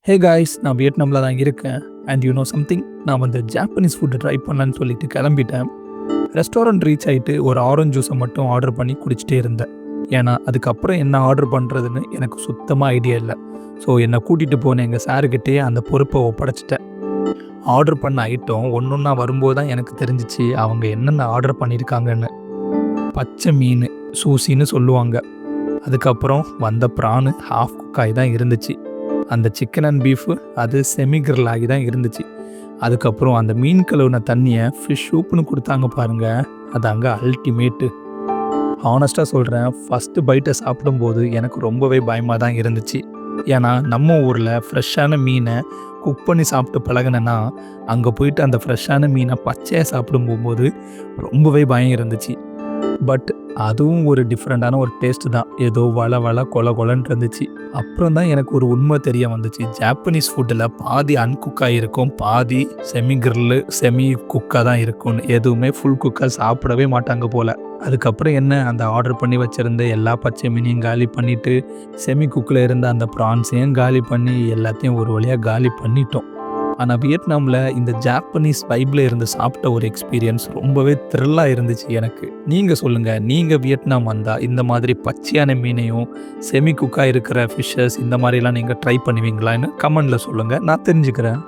Hey guys, நான் வியட்நாமில் தான் இருக்கேன். அண்ட் யூ நோ சம்திங், நான் வந்து ஜாப்பனீஸ் ஃபுட்டு ட்ரை பண்ணலான்னு சொல்லிட்டு கிளம்பிட்டேன். ரெஸ்டாரண்ட் ரீச் ஆகிட்டு ஒரு ஆரஞ்சு ஜூஸை மட்டும் ஆர்டர் பண்ணி குடிச்சிட்டே இருந்தேன். ஏன்னா அதுக்கப்புறம் என்ன ஆர்டர் பண்ணுறதுன்னு எனக்கு சுத்தமாக ஐடியா இல்லை. ஸோ என்னை கூட்டிகிட்டு போன எங்கள் சாருக்கிட்டே அந்த பொறுப்பை ஒப்படைச்சிட்டேன். ஆர்டர் பண்ண ஐட்டம் ஒன்று ஒன்றா வரும்போது தான் எனக்கு தெரிஞ்சிச்சு அவங்க என்னென்ன ஆர்டர் பண்ணியிருக்காங்கன்னு. பச்சை மீன் சூசின்னு சொல்லுவாங்க. அதுக்கப்புறம் வந்த ப்ரானு ஹாஃப் குக்காய் தான் இருந்துச்சு. அந்த சிக்கன் அண்ட் பீஃபு அது செமி கிரில் ஆகி தான் இருந்துச்சு. அதுக்கப்புறம் அந்த மீன் கழுவுன தண்ணியை ஃபிஷ் சூப்புன்னு கொடுத்தாங்க பாருங்கள், அது அங்கே அல்டிமேட்டு. ஹானஸ்ட்டாக சொல்கிறேன், ஃபஸ்ட்டு பைட்டை சாப்பிடும்போது எனக்கு ரொம்பவே பயமாக தான் இருந்துச்சு. ஏன்னா நம்ம ஊரில் ஃப்ரெஷ்ஷான மீனை குக் பண்ணி சாப்பிட்டு பழகினேன்னா, அங்கே போயிட்டு அந்த ஃப்ரெஷ்ஷான மீனை பச்சையாக சாப்பிடும் போகும்போது ரொம்பவே பயம் இருந்துச்சு. பட் அதுவும் ஒரு டிஃப்ரெண்ட்டான ஒரு டேஸ்ட்டு தான். ஏதோ வள கொலன்னு இருந்துச்சு. அப்புறம் தான் எனக்கு ஒரு உண்மை தெரிய வந்துச்சு. ஜாப்பனீஸ் ஃபுட்டில் பாதி அன்குக்காக இருக்கும், பாதி செமி கிரில்லு செமி குக்காக தான் இருக்கும்னு. எதுவுமே ஃபுல் குக்காக சாப்பிடவே மாட்டாங்க போல். அதுக்கப்புறம் என்ன, அந்த ஆர்டர் பண்ணி வச்சுருந்த எல்லா பச்சை மீனையும் காலி பண்ணிவிட்டு, செமி குக்கில் இருந்த அந்த ப்ரான்ஸையும் காலி பண்ணி எல்லாத்தையும் ஒரு வழியாக காலி பண்ணிட்டோம். ஆனால் வியட்நாமில் இந்த ஜாப்பனீஸ் வைப்பில் இருந்து சாப்பிட்ட ஒரு எக்ஸ்பீரியன்ஸ் ரொம்பவே த்ரில்லாக இருந்துச்சு எனக்கு. நீங்கள் சொல்லுங்கள், நீங்கள் வியட்நாம் வந்தால் இந்த மாதிரி பச்சையான மீனையும் செமி குக்காக இருக்கிற ஃபிஷ்ஷஸ் இந்த மாதிரிலாம் நீங்கள் ட்ரை பண்ணுவீங்களான்னு கமெண்டில் சொல்லுங்கள், நான் தெரிஞ்சுக்கிறேன்.